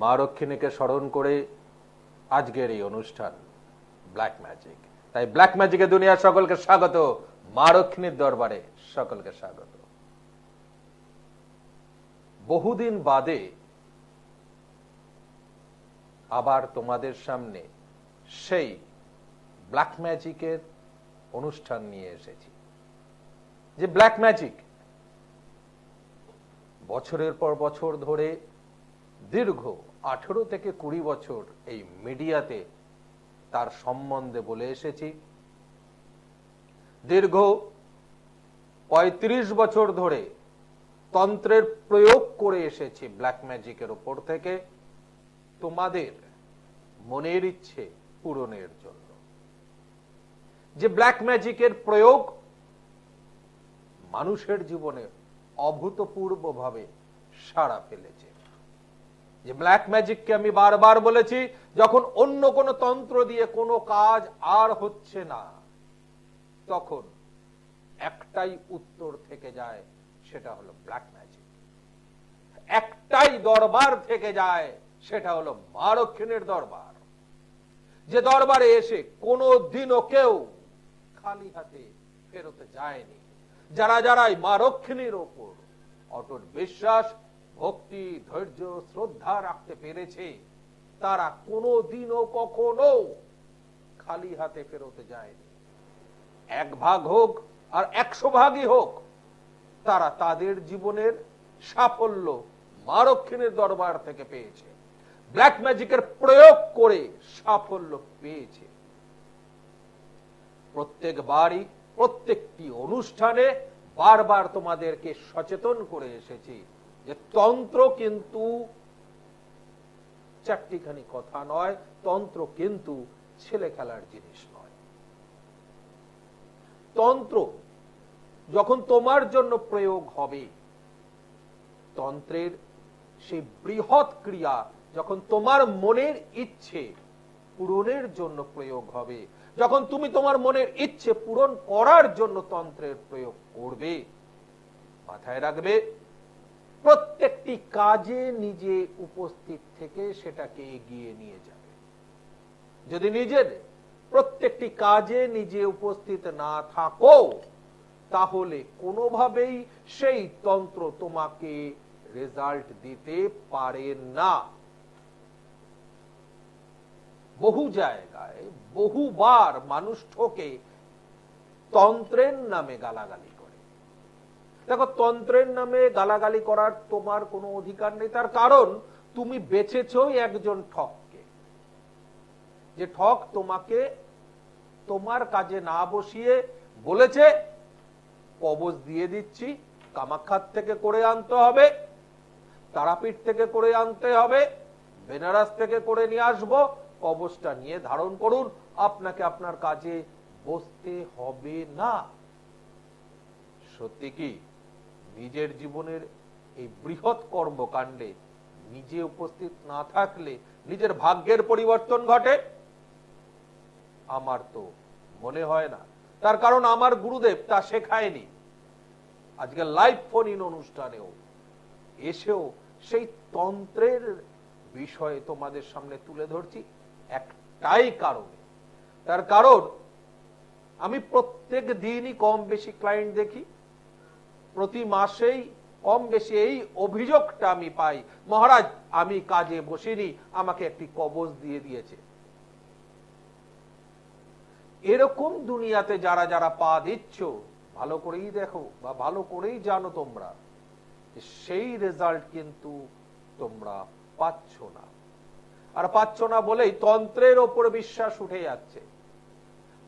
মা রক্ষিণীকে স্মরণ করে আজকের এই অনুষ্ঠান ব্ল্যাক ম্যাজিক। তাই ব্ল্যাক ম্যাজিকে দুনিয়ার সকলকে স্বাগত, মা রক্ষিণীর দরবারে সকলকে স্বাগত। বহুদিন বাদে আবার তোমাদের সামনে সেই ব্ল্যাক ম্যাজিকের অনুষ্ঠান নিয়ে এসেছি। যে ব্ল্যাক ম্যাজিক বছরের পর বছর ধরে দীর্ঘ 18 থেকে 20 বছর এই মিডিয়াতে তার সম্বন্ধে বলে এসেছি। দীর্ঘ 35 বছর ধরে তন্ত্রের প্রয়োগ করে এসেছি ব্ল্যাক ম্যাজিকের উপর থেকে তোমাদের মনের ইচ্ছে পূরণের জন্য। যে ব্ল্যাক ম্যাজিকের প্রয়োগ মানুষের জীবনে অভূতপূর্বভাবে সাড়া ফেলেছে। যে ব্ল্যাক ম্যাজিককে আমি বারবার বলেছি, যখন অন্য কোনো তন্ত্র দিয়ে কোনো কাজ আর হচ্ছে না, তখন একটাই উত্তর থেকে যায়, সেটা হলো ব্ল্যাক ম্যাজিক। একটাই দরবার থেকে যায়, সেটা হলো মা রক্ষিণীর দরবার। যে দরবারে এসে কোনো দিনও কেউ খালি হাতে ফেরত যায়নি। যারা যারাই মা রক্ষিণীর ওপর অটুট বিশ্বাস, ভক্তি, ধৈর্য, শ্রদ্ধা রাখতে পেরেছে, তারা কোনো দিনও কখনো খালি হাতে ফেরত যায়নি। 1 ভাগ হোক আর 100 ভাগই হোক, তারা তাদের জীবনের সাফল্য মা রক্ষিণীর দরবার থেকে পেয়েছে। ব্ল্যাক ম্যাজিকের প্রয়োগ করে সাফল্য পেয়েছে। প্রত্যেকবারই প্রত্যেকটি অনুষ্ঠানে বারবার তোমাদেরকে সচেতন করে এসেছি যে তন্ত্র কিন্তু চারটিখানি কথা নয়, তন্ত্র কিন্তু ছেলে খেলার জিনিস নয়। তন্ত্র যখন তোমার জন্য প্রয়োগ হবে, তন্ত্রের সেই বৃহৎ ক্রিয়া যখন তোমার মনের ইচ্ছে পূরণের জন্য প্রয়োগ হবে, যখন তুমি তোমার মনের ইচ্ছে পূরণ করার জন্য তন্ত্রের প্রয়োগ করবে, মাথায় রাখবে প্রত্যেকটি কাজে নিজে উপস্থিত থেকে সেটাকে এগিয়ে নিয়ে যাবে। যদি নিজের প্রত্যেকটি কাজে নিজে উপস্থিত না থাকো, তাহলে কোনোভাবেই সেই তন্ত্র তোমাকে রেজাল্ট দিতে পারে না। বহু জায়গায় বহুবার মানুষ ঠকে তন্ত্রের নামে গালাগালি করে। দেখো, তন্ত্রের নামে গালাগালি করার তোমার কোনো অধিকার নেই। তার কারণ তুমি বেছেছো একজন ঠককে, যে ঠক তোমাকে তোমার কাজে না বসিয়ে বলেছে কবজ দিয়ে দিচ্ছি, কামাখ্যার থেকে করে আনতে হবে, তারাপীঠ থেকে করে আনতে হবে, বেনারস থেকে করে নিয়ে আসবো, কবজটা নিয়ে ধারণ করুন, আপনাকে আপনার কাজে বসতে হবে না। সত্যি কি নিজের জীবনের এই বৃহৎ কর্মকাণ্ডে নিজে উপস্থিত না থাকলে নিজের ভাগ্যের পরিবর্তন ঘটে? আমার তো মনে হয় না। তার কারণ আমার গুরুদেব তা শেখায়নি। আজকে লাইভ ফোন ইন অনুষ্ঠানেও এসেও সেই তন্ত্রের বিষয়ে তোমাদের সামনে তুলে ধরছি একটাই কারণে। তার কারণ আমি প্রত্যেক দিনই কম বেশি ক্লায়েন্ট দেখি, প্রতি মাসেই কম বেশি এই অভিযোগটা আমি পাই, মহারাজ আমি কাজে বসিনি, আমাকে একটি কবজ দিয়ে দিয়েছে। এরকম দুনিয়াতে যারা যারা পা দিচ্ছ, ভালো করেই দেখো বা ভালো করেই জানো তোমরা সেই রেজাল্ট কিন্তু তোমরা পাচ্ছ না। আর পাচ্ছ না বলেই তন্ত্রের ওপর বিশ্বাস উঠে যাচ্ছে।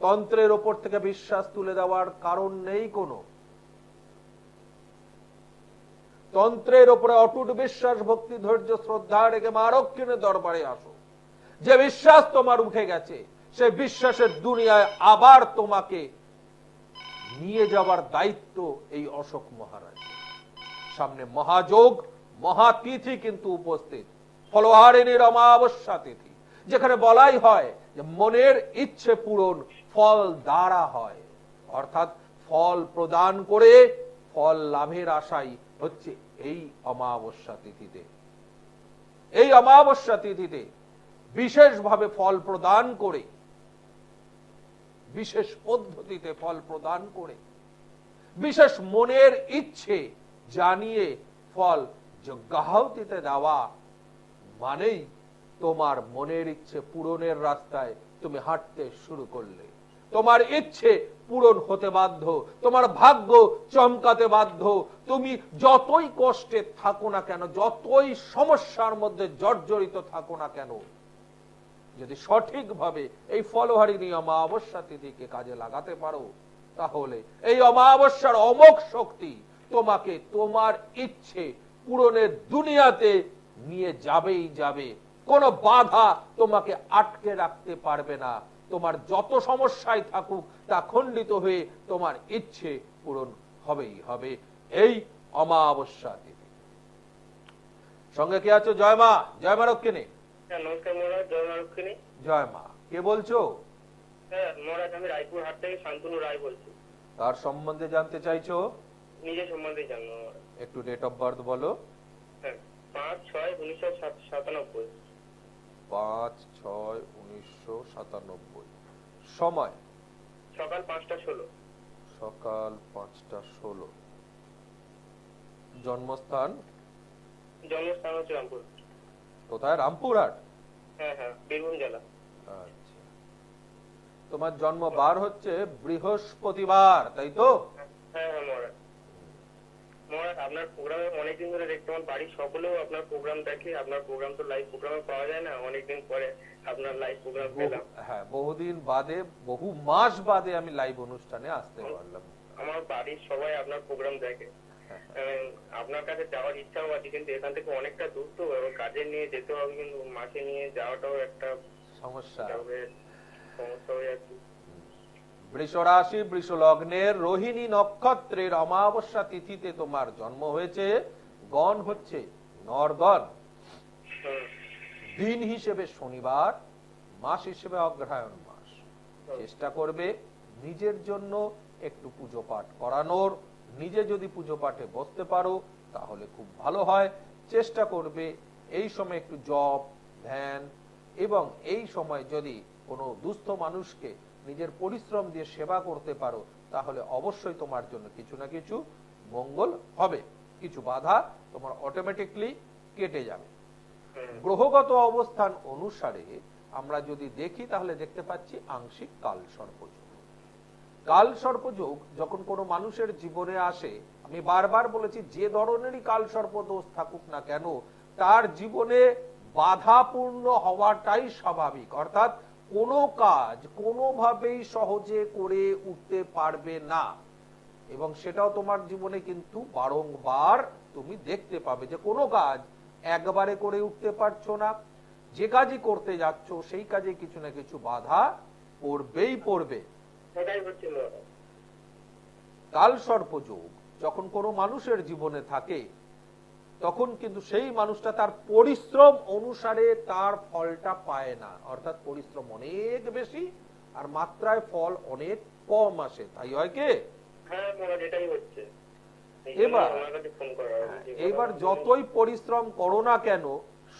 তন্ত্রের ওপর থেকে বিশ্বাস তুলে দেওয়ার কারণ নেই কোনো। তন্ত্রের ওপরে অটুট বিশ্বাস, ভক্তি, ধৈর্য, শ্রদ্ধা রেখে মা রক্ষিণীর দরবারে আসো। যে বিশ্বাস তোমার উঠে গেছে, সেই বিশ্বাসের দুনিয়ায় আবার তোমাকে নিয়ে যাওয়ার দায়িত্ব এই অশোক মহারাজ। সামনে মহাযোগ, মহাতিথি কিন্তু উপস্থিত, ফলহারিণীর অমাবস্যা তিথি, যেখানে বলাই হয় যে মনের ইচ্ছে পূরণ ফল দ্বারা হয়, অর্থাৎ ফল প্রদান করে ফল লাভের আশাই হচ্ছে এই অমাবস্যা তিথিতে। এই অমাবস্যা তিথিতে বিশেষভাবে ফল প্রদান করে, বিশেষ পদ্ধতিতে ফল প্রদান করে, বিশেষ মনের ইচ্ছে জানিয়ে ফল যজ্ঞাহুতিতে দেওয়া মানেই তোমার মনের ইচ্ছে পূরণের রাস্তায় তুমি হাঁটতে শুরু করলে। তোমার ইচ্ছে পূরণ হতে বাধ্য, তোমার ভাগ্য চমকাতে বাধ্য। তুমি যতই কষ্টে থাকো না কেন, যতই সমস্যার মধ্যে জর্জরিত থাকো না কেন, যদি সঠিকভাবে এই ফলহারিণী অমাবস্যা তিথিকে কাজে লাগাতে পারো, তাহলে এই অমাবস্যার অমোঘ শক্তি তোমাকে তোমার ইচ্ছে পূরণের দুনিয়াতে নিয়ে যাবেই যাবে। কোনো বাধা তোমাকে আটকে রাখতে পারবে না। তোমার যত সমস্যায় থাকুক তা খণ্ডিত হয়ে তোমার ইচ্ছে পূরণ হবেই হবে এই অমাবস্যা তিথি। সঙ্গে কে আছো? জয় মা। জয় মা রক্ষিণী। নমস্কার মহারাজ। জয় মা রক্ষিণী। জয় মা। কে বলছো? হ্যাঁ মহারাজ, আমি রায়পুর হাট থেকে শান্তনু রায় বলছি। তার সম্বন্ধে জানতে চাইছো? নিজের সম্বন্ধে জানবো মহারাজ। একটু ডেট অফ বার্থ বলো। হ্যাঁ 5/6/1997। 5/6/1997। সময়? সকাল 5টা 16। সকাল 5টা 16। জন্মস্থান? জন্মস্থান হচ্ছে রামপুর। কোথায়? রামপুরহাট? হ্যাঁ হ্যাঁ, বীরভূম জেলা। আচ্ছা, তোমার জন্মবার হচ্ছে বৃহস্পতিবার, তাই তো? হ্যাঁ হ্যাঁ মহারাজ। মহারাজ, আপনার প্রোগ্রামে অনেকদিন ধরে দেখতে, আমার বাড়ির সকলেও আপনার প্রোগ্রাম দেখে। আপনার প্রোগ্রাম তো লাইভ প্রোগ্রামে পাওয়া যায় না, অনেকদিন পরে আপনার লাইভ প্রোগ্রাম পেলাম। হ্যাঁ, বহুদিন বাদে, বহু মাস বাদে আমি লাইভ অনুষ্ঠানে আসতে পারলাম। আমার বাড়ির সবাই আপনার প্রোগ্রাম দেখে। আপনার কাছে যাওয়ার ইচ্ছাও আছে, কিন্তু এখান থেকে অনেকটা দূর তো, কাজে নিয়ে যেতে হবে, কিন্তু মাকে নিয়ে যাওয়াটাও একটা সমস্যা হয়ে যাচ্ছে। বৃষ রাশি, বৃষ লগ্নের রোহিণী নক্ষত্রের অমাবস্যা তিথিতে তোমার জন্ম হয়েছে। গণ হচ্ছে নরগণ, দিন হিসেবে শনিবার, মাস হিসেবে অগ্রহায়ণ মাস। চেষ্টা করবে নিজের জন্য একটু পুজো পাঠ করানোর। নিজে যদি পুজো পাঠে বসতে পারো তাহলে খুব ভালো হয়। চেষ্টা করবে এই সময় একটু জপ, ধ্যান, এবং এই সময় যদি কোনো দুস্থ মানুষকে নিজের পরিশ্রম দিয়ে সেবা করতে পারো তাহলে অবশ্যই তোমার জন্য কিছু না কিছু মঙ্গল হবে। কিছু বাধা তোমার অটোমেটিকলি কেটে যাবে। গ্রহগত অবস্থান অনুসারে আমরা যদি দেখি তাহলে দেখতে পাচ্ছি আংশিক কাল সর্পযোগ। কাল সর্পযোগ যখন কোনো মানুষের জীবনে আসে, আমি বারবার বলেছি যে ধরনেরই কাল সর্পদোষ থাকুক না কেন তার জীবনে বাধাপূর্ণ হওয়াটাই স্বাভাবিক। অর্থাৎ কোনো কাজ কোনোভাবেই সহজে করে উঠতে পারবে না, এবং সেটাও তোমার জীবনে কিন্তু বারংবার তুমি দেখতে পাবে যে কোনো কাজ একবারে করে উঠতে পারছো না। যে কাজই করতে যাচ্ছ সেই কাজে কিছু না কিছু বাধা পড়বেই পড়বে। কাল সর্পযোগ যখন কোনো মানুষের জীবনে থাকে তখন কিন্তু সেই মানুষটা তার পরিশ্রম অনুসারে তার ফলটা পায় না। অর্থাৎ পরিশ্রম অনেক বেশি আর মাত্রায় ফল অনেক কম আসে। তাই হয় কি? এবার যতই পরিশ্রম করো না কেন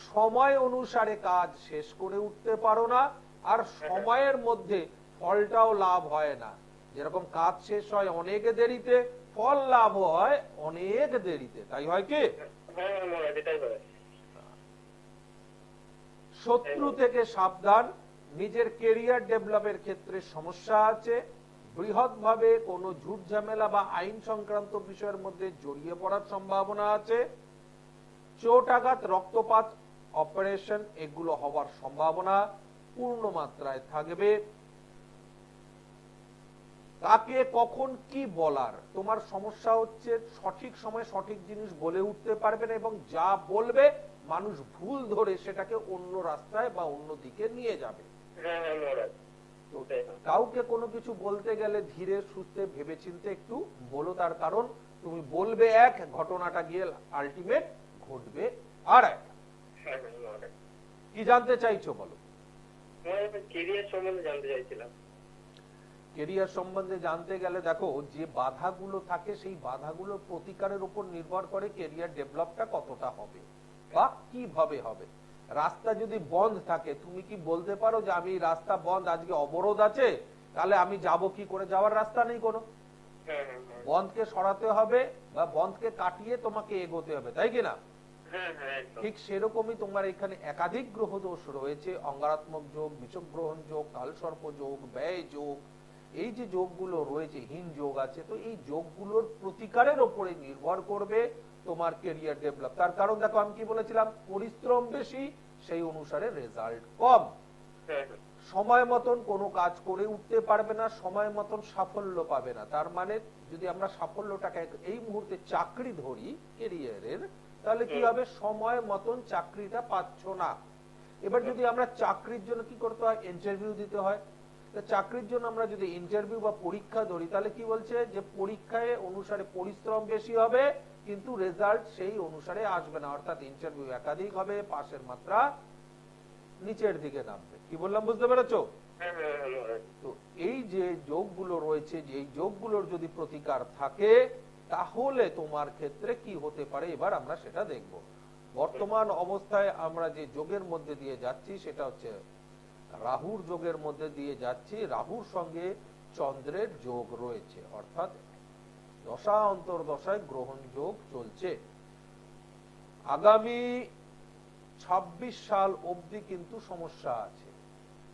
সময় অনুসারে কাজ শেষ করে উঠতে পারো না, আর সময়ের মধ্যে ফলটাও লাভ হয় না। যেরকম কাজ শেষ হয় অনেক দেরিতে, ফল লাভ হয় অনেক দেরিতে। তাই হয় কি? শত্রু থেকে সাবধান। নিজের কেরিয়ার ডেভেলপের ক্ষেত্রে সমস্যা আছে। বৃহৎ ভাবে কোনো ঝুট ঝামেলা বা আইন সংক্রান্ত বিষয়ের মধ্যে জড়িয়ে পড়ার সম্ভাবনা আছে। চোট আঘাত, রক্তপাত, অপারেশন এগুলো হওয়ার সম্ভাবনা পূর্ণ মাত্রায় থাকবে। কাকে কখন কি বলার, তোমার সমস্যা হচ্ছে সঠিক সময় সঠিক জিনিস বলে উঠতে পারবে না, এবং যা বলবে মানুষ ভুল ধরে সেটাকে অন্য রাস্তায় বা অন্য দিকে নিয়ে যাবে। কাউকে কোনো কিছু বলতে গেলে ধীরে সুস্থে ভেবেচিন্তে একটু বলো, তার কারণ তুমি বলবে এক, ঘটনাটা গিয়ে আলটিমেট ঘটবে আর এক। কি জানতে চাইছো বলো? কেরিয়ার সম্বন্ধে জানতে চাইছিলাম। কেরিয়ার সম্বন্ধে জানতে গেলে দেখো, যে বাধাগুলো থাকে সেই বাধাগুলোর প্রতিকারের উপর নির্ভর করে কেরিয়ার ডেভেলপটা কতটা হবে। বা কিভাবে হবে? রাস্তা যদি বন্ধ থাকে, তুমি কি বলতে পারো যে আমি রাস্তা বন্ধ, আজকে অবরোধ আছে, তাহলে আমি যাব কি করে? যাওয়ার রাস্তা নেই কোনো। বন্ধকে সরাতে হবে বা বন্ধকে কাটিয়ে তোমাকে এগোতে হবে, তাই কিনা? ঠিক সেরকমই তোমার এখানে একাধিক গ্রহ দোষ রয়েছে, অঙ্গারাত্মক যোগ, বিষগ্রহণ যোগ, কালসর্প যোগ, ব্যয় যোগ, এই যে যোগগুলো রয়েছে, হীন যোগ আছে, তো এই যোগগুলোর প্রতিকারের উপরে নির্ভর করবে তোমার কেরিয়ার ডেভেলপ। তার কারণ দেখো, আমি কি বলেছিলাম, পরিশ্রম বেশি, সেই অনুসারে রেজাল্ট কম। সময় মতন কোনো কাজ করে উঠতে পারবে না, সময় মতন সাফল্য পাবে না। তার মানে যদি আমরা সাফল্যটাকে এই মুহূর্তে চাকরি ধরি কেরিয়ারের, তাহলে কি হবে? সময় মতন চাকরিটা পাচ্ছ না। এবার যদি আমরা চাকরির জন্য কি করতে হয়? ইন্টারভিউ দিতে হয়। চাকরির জন্য আমরা যদি ইন্টারভিউ বা পরীক্ষা ধরি, তাহলে কি বলছে যে পরীক্ষায় অনুসারে পরিশ্রম বেশি হবে, কিন্তু রেজাল্ট সেই অনুসারে আসবে না। অর্থাৎ ইন্টারভিউ একাধিক হবে, পাশের মাত্রা নিচের দিকে নামবে। কি বললাম, বুঝতে পেরেছো? তো এই যে যোগগুলো রয়েছে, যে এই যোগগুলোর যদি প্রতিকার থাকে, তাহলে তোমার ক্ষেত্রে কি হতে পারে এবার আমরা সেটা দেখব। বর্তমান অবস্থায় আমরা যে যোগের মধ্যে দিয়ে যাচ্ছি সেটা হচ্ছে রাহুর যোগের মধ্যে দিয়ে যাচ্ছি। রাহুর সঙ্গে চন্দ্রের যোগ রয়েছে, অর্থাৎ দশা অন্তর্দশায় গ্রহণ যোগ চলছে। আগামী 26 সাল অবধি কিন্তু সমস্যা আছে,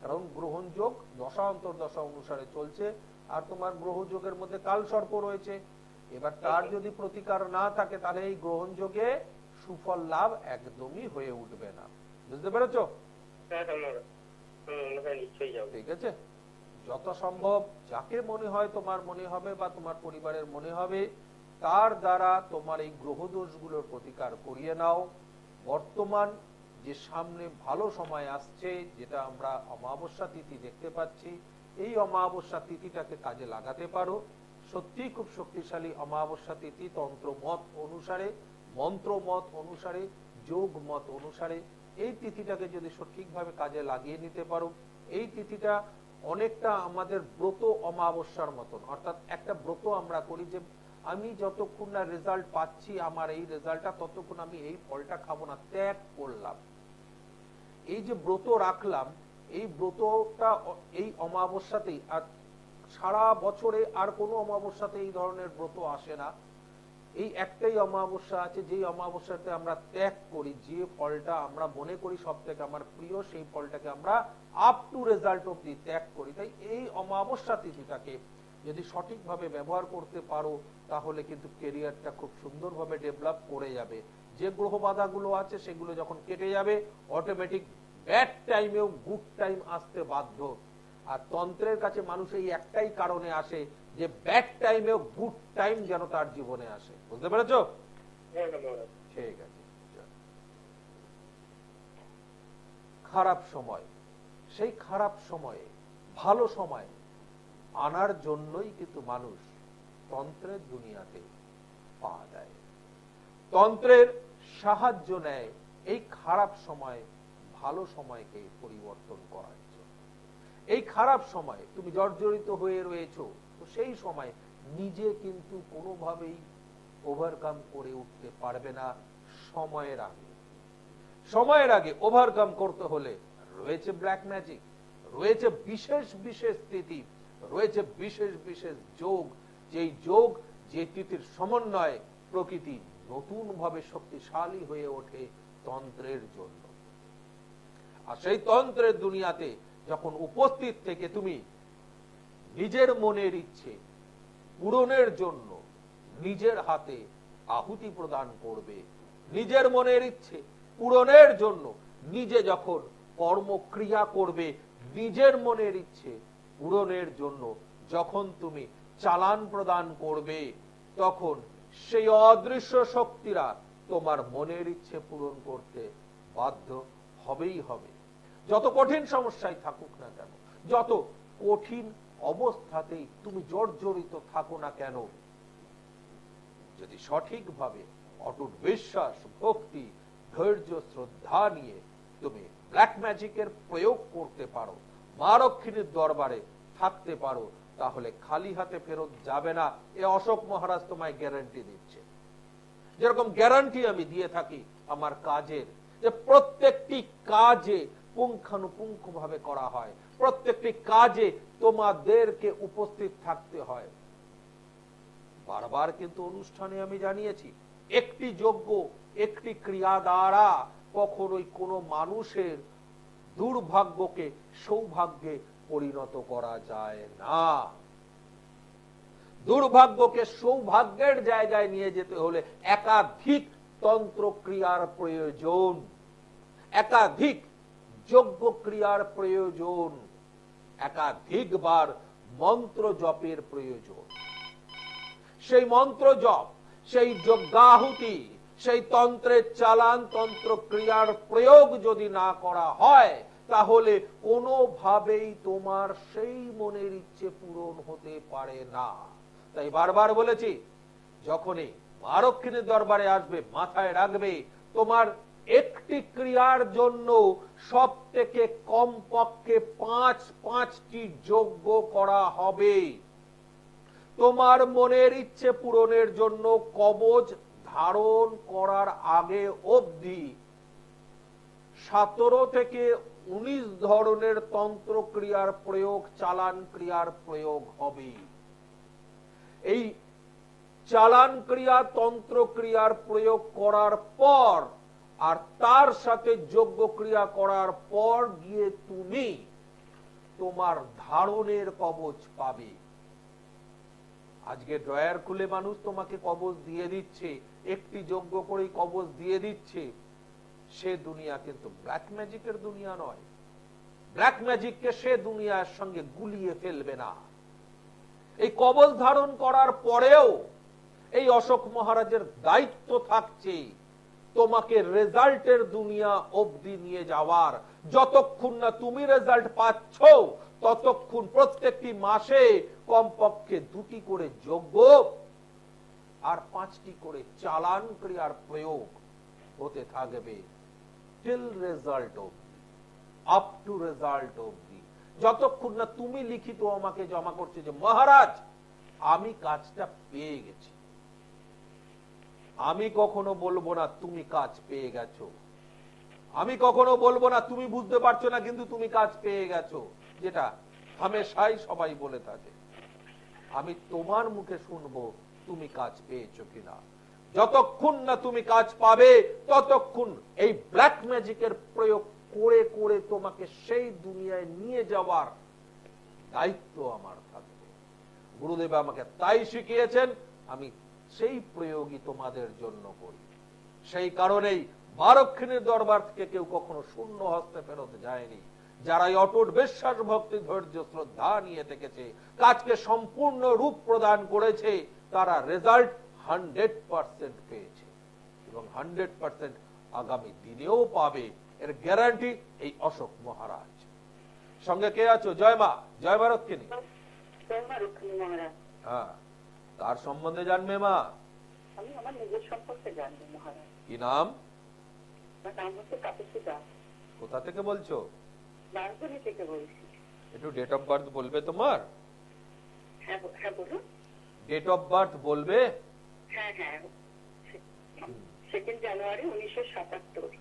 কারণ গ্রহণ যোগ দশা অন্তর্দশা অনুসারে চলছে, আর তোমার গ্রহ যোগের মধ্যে কাল সর্প রয়েছে। এবার তার যদি প্রতিকার না থাকে, তাহলে এই গ্রহণ যোগে সুফল লাভ একদমই হয়ে উঠবে না। বুঝতে পেরেছো? ঠিক আছে, যত সম্ভব যাকে মনে হয়, তোমার মনে হবে বা তোমার পরিবারের মনে হবে, তার দ্বারা তোমার এই গ্রহ দোষগুলোর প্রতিকার করিয়ে নাও। বর্তমান যে সামনে ভালো সময় আসছে, যেটা আমরা অমাবস্যা তিথি দেখতে পাচ্ছি, এই অমাবস্যা তিথিটাকে কাজে লাগাতে পারো। সত্যি খুব শক্তিশালী অমাবস্যা তিথি। তন্ত্র মত অনুসারে, মন্ত্র মত অনুসারে, যোগ মত অনুসারে এই তিথিটাকে যদি সঠিকভাবে কাজে লাগিয়ে নিতে পারো, এই তিথিটা অনেকটা আমাদের ব্রত অমাবস্যার মতন। অর্থাৎ একটা ব্রত আমরা করি যে আমি যতক্ষণ না রেজাল্ট পাচ্ছি, আমার এই রেজাল্টটা, ততক্ষণ আমি এই ফলটা খাবো না, ত্যাগ করলাম। এই যে ব্রত রাখলাম, এই ব্রতটা এই অমাবস্যাতেই, আর সারা বছরে আর কোনো অমাবস্যাতে এই ধরনের ব্রত আসে না। এই একটাই অমাবস্যা আছে, যেই অমাবস্যাতে আমরা ত্যাগ করি, যে ফলটা আমরা মনে করি সব থেকে আমার প্রিয়, সেই ফলটাকে আমরা আপ টু রেজাল্ট অব্দি ত্যাগ করি। তাই এই অমাবস্যা তিথিটাকে যদি সঠিকভাবে ব্যবহার করতে পারো, তাহলে কিন্তু কেরিয়ারটা খুব সুন্দরভাবে ডেভেলপ করে যাবে। যে গ্রহ বাধাগুলো আছে সেগুলো যখন কেটে যাবে, অটোমেটিক ব্যাড টাইমেও গুড টাইম আসতে বাধ্য। আর তন্ত্রের কাছে মানুষ এই একটাই কারণে আসে যে ব্যাড টাইমেও গুড টাইম যেন তার জীবনে আসে। বুঝতে পেরেছো? ঠিক আছে। খারাপ সময়, সেই খারাপ সময়ে ভালো সময় আনার জন্যই কিন্তু মানুষ তন্ত্রের দুনিয়াতে পা দেয়, তন্ত্রের সাহায্য নেয় এই খারাপ সময় ভালো সময়কে পরিবর্তন করার জন্য। এই খারাপ সময় তুমি জর্জরিত হয়ে রয়েছো, তো সেই সময় নিজে কিন্তু কোনোভাবেই ওভারকাম করে উঠতে পারবে না। সময়ের আগে, সময়ের আগে ওভারকাম করতে হলে রয়েছে ব্ল্যাক ম্যাজিক, রয়েছে বিশেষ বিশেষ স্থিতি, রয়েছে বিশেষ বিশেষ যোগ, যেই যোগ, যে তিথির সমন্বয়ে প্রকৃতি নতুন ভাবে শক্তিশালী হয়ে ওঠে তন্ত্রের জন্য। আর সেই তন্ত্রের দুনিয়াতে যখন উপস্থিত থেকে তুমি নিজের মনের ইচ্ছে পূরণের জন্য নিজের হাতে আহুতি প্রদান করবে, নিজের মনের ইচ্ছে পূরণের জন্য নিজে যখন কর্মক্রিয়া করবে, নিজের মনের ইচ্ছে পূরণের জন্য যখন তুমি চালান প্রদান করবে, তখন সেই অদৃশ্য শক্তিরা তোমার মনের ইচ্ছে পূরণ করতে বাধ্য হবেই হবে। যত কঠিন সমস্যায় থাকুক না কেন, যত কঠিন অবস্থাতেই তুমি জর্জরিত থাকো না কেন, যদি সঠিকভাবে অটুট বিশ্বাস, ভক্তি, ধৈর্য, শ্রদ্ধা নিয়ে তুমি ব্ল্যাক ম্যাজিকের প্রয়োগ করতে পারো, মা লক্ষ্মীর দরবারে থাকতে পারো, তাহলে খালি হাতে ফেরত যাবে না। এ অশোক মহারাজ তোমায় গ্যারান্টি দিচ্ছে। যেরকম গ্যারান্টি আমি দিয়ে থাকি আমার কাজের, যে প্রত্যেকটি কাজে পুঙ্খানুপুঙ্খ ভাবে করা হয়, প্রত্যেকটি কাজে তোমাদেরকে উপস্থিত থাকতে হয়। বারবার কিন্তু অনুষ্ঠানে আমি জানিয়েছি, একটি যজ্ঞ, একটি ক্রিয়া দ্বারা কখনোই কোনো মানুষের দুর্ভাগ্যকে সৌভাগ্যে পরিণত করা যায় না। দুর্ভাগ্যকে সৌভাগ্যের জায়গায় নিয়ে যেতে হলে একাধিক তন্ত্র ক্রিয়ার প্রয়োজন, একাধিক যজ্ঞ ক্রিয়ার প্রয়োজন, একাধিকবার মন্ত্র জপের প্রয়োজন। সেই মন্ত্র জপ, সেই যজ্ঞাহুতি, সেই তন্ত্রের চালান, তন্ত্র ক্রিয়ার প্রয়োগ যদি না করা হয়, তাহলে কোনোভাবেই তোমার সেই মনের ইচ্ছে পূরণ হতে পারে না। তাই বারবার বলেছি, যখনই মা রক্ষিণীর দরবারে আসবে, মাথায় রাখবে তোমার একটি ক্রিয়ার জন্য সব থেকে কমপক্ষে 5টি যজ্ঞ করা হবে। তোমার মনের ইচ্ছে পূরণের জন্য কবচ ধারণ করার আগে অবধি 17 থেকে 19 ধরনের তন্ত্র ক্রিয়ার প্রয়োগ, চালান ক্রিয়ার প্রয়োগ হবে। এই চালান ক্রিয়া, তন্ত্র ক্রিয়ার প্রয়োগ করার পর আর তার সাথে যজ্ঞ ক্রিয়া করার পর গিয়ে তুমি তোমার ধারণের কবচ পাবে। আজকে ড্রয়ার খুলে মানুষ তোমাকে কবচ দিয়ে দিচ্ছে, একটি যজ্ঞ করেই কবচ দিয়ে দিচ্ছে। সে দুনিয়া কিন্তু ব্ল্যাক ম্যাজিকের দুনিয়া নয়। ব্ল্যাক ম্যাজিককে সে দুনিয়ার সঙ্গে গুলিয়ে ফেলবে না। এই কবচ ধারণ করার পরেও এই অশোক মহারাজের দায়িত্ব থাকছে তোমাকে রেজাল্টের দুনিয়া অবধি নিয়ে যাওয়ার। যতক্ষণ না তুমি রেজাল্ট পাচ্ছ, ততক্ষণ প্রত্যেকটি মাসে কমপক্ষে 2টি করে যজ্ঞ আর 5টি করে চালান ক্রিয়ার প্রয়োগ হতে থাকবে, টিল রেজাল্ট অবধি, আপ টু রেজাল্ট অবধি। যতক্ষণ না তুমি লিখিত আমাকে জমা করছে যে মহারাজ আমি কাজটা পেয়ে গেছি। আমি কখনো বলবো না তুমি কাজ পেয়ে গেছো, আমি কখনো বলবো না তুমি বুঝতে পারছো না কিন্তু তুমি কাজ পেয়ে গেছো, যেটা হামেশাই সবাই বলে থাকে। আমি তোমার মুখে শুনবো তুমি কাজ পেয়েছো কিনা। যতক্ষণ না তুমি কাজ পাবে, ততক্ষণ এই ব্ল্যাক ম্যাজিকের প্রয়োগ করে করে তোমাকে সেই দুনিয়ায় নিয়ে যাওয়ার দায়িত্ব আমার থাকবে। গুরুদেব আমাকে তাই শিখিয়েছেন, আমি সেই প্রয়োগই তোমাদের জন্য করি। সেই কারণেই মা রক্ষিণীর দরবার থেকে কেউ কখনো শূন্য হস্তে ফেরত যায়নি। যারা এই অটুট বিশ্বাস, ভক্তি, ধৈর্য, শ্রদ্ধা নিয়ে থেকেছে, কাজকে সম্পূর্ণ রূপ প্রদান করেছে, তারা রেজাল্ট 100% পেয়েছে এবং 100% আগামী দিনেও পাবে। এর গ্যারান্টি এই অশোক মহারাজ। সঙ্গে কে আছো? জয় মা, জয় মা রক্ষিণী। হ্যাঁ, তার সম্বন্ধে জানবে মা? আমি আমার নিজের সম্পর্কে জানবো মহারাজ। কি নাম? নাম হচ্ছে কাপুসি দাস। কোথা থেকে বলছো? বারকুনি থেকে বলছি। একটু ডেট অফ বার্থ বলবে তোমার? হ্যাঁ হ্যাঁ বলুন। ডেট অফ বার্থ বলবে? হ্যাঁ হ্যাঁ, 2 জানুয়ারি 1977।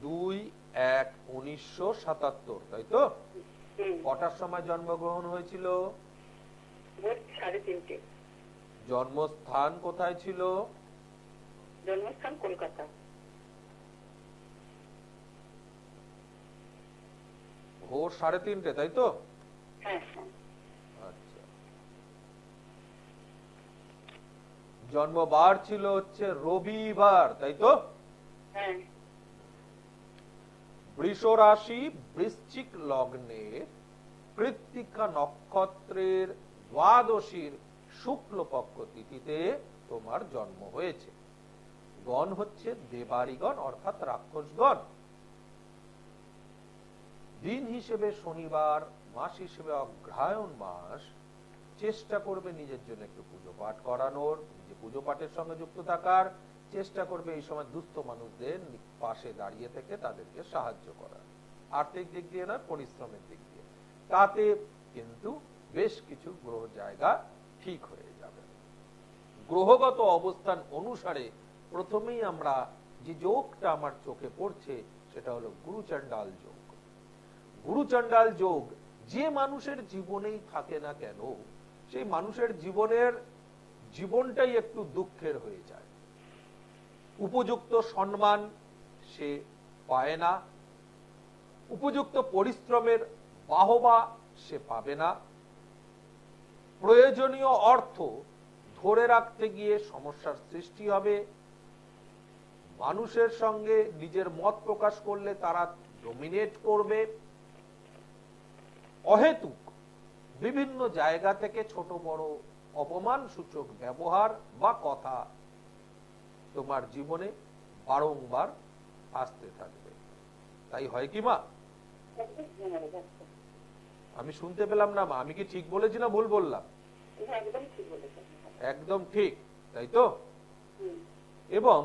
2/1/1977, তাই তো? কটার সময় জন্মগ্রহণ হয়েছিল? ভোর 3:30। জন্মস্থান কোথায় ছিল? জন্মস্থান কলকাতা। ভোর 3:30, তাই তো? হ্যাঁ হ্যাঁ। আচ্ছা, জন্মবার ছিল হচ্ছে রবিবার, তাই তো? হ্যাঁ। বৃষ রাশি, বৃশ্চিক লগ্নে, কৃত্তিকা নক্ষত্রের দ্বাদশীর শুক্লপক্ষ তিথিতে তোমার জন্ম হয়েছে। গণ হচ্ছে দেবারিগণ অর্থাৎ রাক্ষসগণ। দিন হিসেবে শনিবার, মাস হিসেবে অগ্রহায়ণ মাস। চেষ্টা করবে নিজের জন্য একটু পুজো পাঠ করানোর, নিজে পুজো পাঠের সঙ্গে যুক্ত থাকার চেষ্টা করবে। এই সময় দুস্থ মানুষদের পাশে দাঁড়িয়ে থেকে তাদেরকে সাহায্য করার, আর্থিক দিক দিয়ে না, পরিশ্রমের দিক দিয়ে। তাতে কিন্তু বেশ কিছু গ্রহ জায়গা ঠিক হয়ে যাবে। গ্রহগত অবস্থান অনুসারে প্রথমেই আমরা যে যোগটা আমার চোখে পড়ছে সেটা হলো গুরুচণ্ডাল যোগ। গুরুচণ্ডাল যোগ যে মানুষের জীবনেই থাকে না কেন, সেই মানুষের জীবনটাই একটু দুঃখের হয়ে যায়। উপযুক্ত সম্মান সে পায় না, উপযুক্ত পরিশ্রমের বাহবা সে পাবে না, প্রয়োজনীয় অর্থ ধরে রাখতে গিয়ে সমস্যার সৃষ্টি হবে, মানুষের সঙ্গে নিজের মত প্রকাশ করলে তারা ডমিনেট করবে, অহেতুক বিভিন্ন জায়গা থেকে ছোট বড় অপমান সূচক ব্যবহার বা কথা তোমার জীবনে বারংবার আসতে থাকবে। তাই হয় কি মা? আমি শুনতে পেলাম না মা, আমি কি ঠিক বলেছি না ভুল বললাম? একদম ঠিক, তাই তো? এবং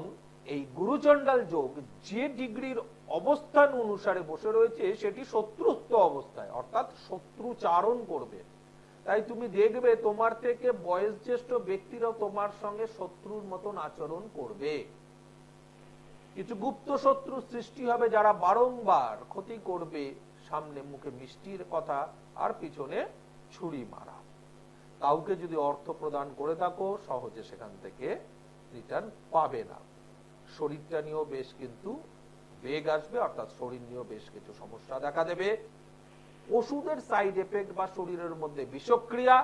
এই গুরুচণ্ডাল যোগ যে ডিগ্রির অবস্থান অনুসারে বসে রয়েছে সেটি শত্রুত্ব অবস্থায়, অর্থাৎ শত্রুচারণ করবে। তাই তুমি দেখবে তোমার থেকে বয়োজ্যেষ্ঠ ব্যক্তিরাও তোমার সঙ্গে শত্রুর মতন আচরণ করবে। কিছু গুপ্ত শত্রু সৃষ্টি হবে যারা বারংবার ক্ষতি করবে, সামনে মুখে মিষ্টির কথা আর পিছনে ছুরি মারা। কাউকে যদি অর্থ প্রদান করে থাকো সহজে সেখান থেকে রিটার্ন পাবে না। শরীরটা নিয়েও বেশ কিন্তু বেগ আসবে, অর্থাৎ শরীর নিয়েও বেশ কিছু সমস্যা দেখা দেবে। ওষুধের সাইড এফেক্ট বা শরীরের মধ্যে বিষক্রিয়া,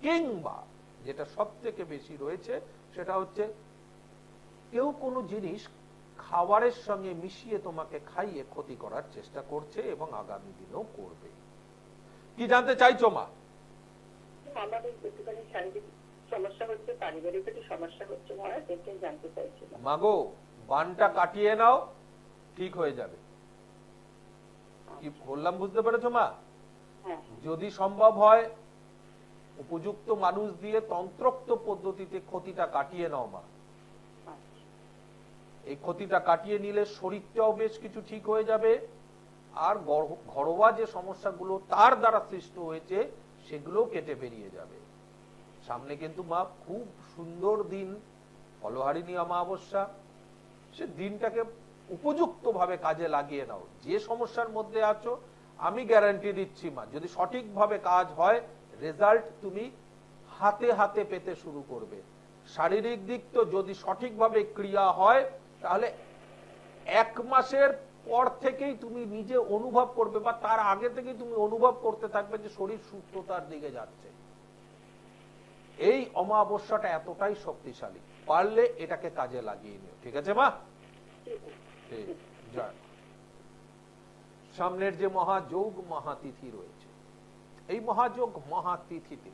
কিংবা যেটা সব থেকে বেশি রয়েছে সেটা হচ্ছে কেউ কোনো জিনিস খাবারের সঙ্গে মিশিয়ে তোমাকে খাইয়ে ক্ষতি করার চেষ্টা করছে এবং আগামী দিনেও করবে। কি জানতে চাইছো মা? আমাদের একটুখানি শারীরিক সমস্যা হচ্ছে, পারিবারিক একটু সমস্যা হচ্ছে, মনে দেখে জানতে চাইছিলাম। মাগো, বানটা কাটিয়ে নাও, ঠিক হয়ে যাবে। কি বললাম বুঝতে পেরেছো মা? যদি সম্ভব হয় উপযুক্ত মানুষ দিয়ে তন্ত্রোক্ত পদ্ধতিতে ক্ষতিটা কাটিয়ে নাও মা। এই ক্ষতিটা কাটিয়ে নিলে শরীরটাও বেশ কিছু ঠিক হয়ে যাবে, আর ঘরোয়া যে সমস্যাগুলো তার দ্বারা সৃষ্টি হয়েছে সেগুলো কেটে বেরিয়ে যাবে। সামনে কিন্তু মা খুব সুন্দর দিন, ফলহারিণী অমাবস্যা। সে দিনটাকে উপযুক্ত ভাবে কাজে লাগিয়ে নাও। যে সমস্যার মধ্যে আছো আমি গ্যারান্টি দিচ্ছি মা, যদি সঠিকভাবে কাজ হয় রেজাল্ট তুমি হাতে হাতে পেতে শুরু করবে। শারীরিক দিক তো যদি সঠিকভাবে ক্রিয়া হয় তাহলে 1 মাসের পর থেকেই তুমি নিজে অনুভব করবে, বা তার আগে থেকেই তুমি অনুভব করতে থাকবে যে শরীর সুস্থতার দিকে যাচ্ছে। এই অমাবস্যাটা এতটাই শক্তিশালী, পারলে এটাকে কাজে লাগিয়ে নিও। ঠিক আছে মা? সামনের যে মহাযোগ মহাতিথি রয়েছে, এই মহাযোগ মহাতিথিতে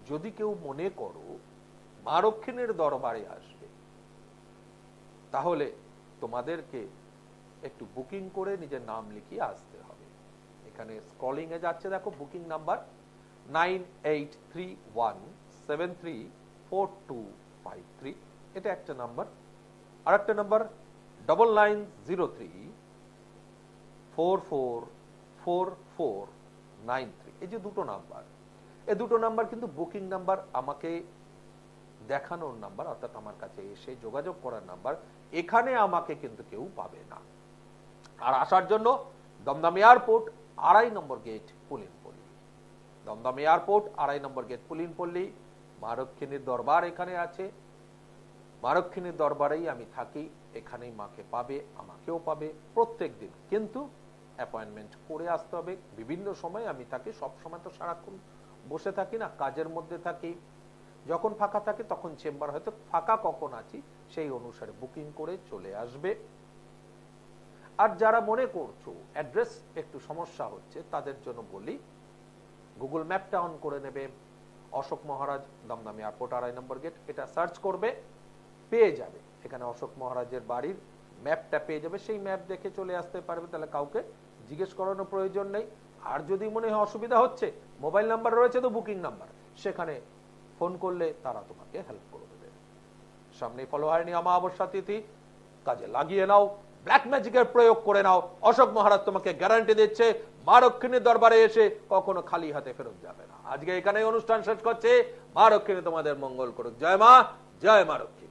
যদি কেউ মনে করো মা রক্ষিণীর দরবারে আসবে, তাহলে তোমাদেরকে একটু বুকিং করে নিজের নাম লিখিয়ে আসতে হবে। এখানে স্ক্রলিং এ যাচ্ছে, দেখো বুকিং নাম্বার 9831734253, এটা একটা নাম্বার। আর একটা নাম্বার 9903444493। এই যে দুটো নাম্বার, এই দুটো নাম্বার কিন্তু বুকিং নাম্বার, আমাকে দেখানোর নাম্বার, অর্থাৎ আমার কাছে এসে যোগাযোগ করার নাম্বার। এখানে আমাকে কিন্তু কেউ পাবে না। আর আসার জন্য দমদম এয়ারপোর্ট 2.5 নম্বর গেট পুলিনপল্লী, দমদম এয়ারপোর্ট 2.5 নম্বর গেট পুলিনপল্লী। মা রক্ষিণীর দরবার এখানে আছে, মা রক্ষিণীর দরবারেই আমি থাকি, এখানেই মাকে পাবে, আমাকেও পাবে প্রত্যেক দিন। কিন্তু অ্যাপয়েন্টমেন্ট করে আসতে হবে। বিভিন্ন সময় আমি থাকি, সব সময় তো সারাক্ষণ বসে থাকি না, কাজের মধ্যে থাকি। যখন ফাঁকা থাকে তখন চেম্বার, হয়তো ফাঁকা কখন আছি সেই অনুসারে বুকিং করে চলে আসবে। আর যারা মনে করছো অ্যাড্রেস একটু সমস্যা হচ্ছে তাদের জন্য বলি, গুগল ম্যাপটা অন করে নেবে, অশোক মহারাজ দমদম এয়ারপোর্ট 2.5 নম্বর গেট, এটা সার্চ করবে, পেয়ে যাবে। এখানে অশোক মহারাজের বাড়ির ম্যাপটা পেয়ে যাবে, সেই ম্যাপ দেখে চলে আসতে পারবে। তাহলে কাউকে জিজ্ঞেস করানোর প্রয়োজন নেই। আর যদি মনে হয় অসুবিধা হচ্ছে, মোবাইল নাম্বার রয়েছে তো বুকিং নাম্বার, সেখানে ফোন করলে তারা তোমাকে হেল্প করে দেবে। সামনে ফলহারিণী অমাবস্যা তিথি, কাজে লাগিয়ে নাও, ব্ল্যাক ম্যাজিকের প্রয়োগ করে নাও। অশোক মহারাজ তোমাকে গ্যারান্টি দিচ্ছে মা রক্ষিণীর দরবারে এসে কখনো খালি হাতে ফেরত যাবে না। আজকে এখানেই অনুষ্ঠান শেষ করছে। মা রক্ষিণী তোমাদের মঙ্গল করুক। জয় মা, জয় মা রক্ষিণী।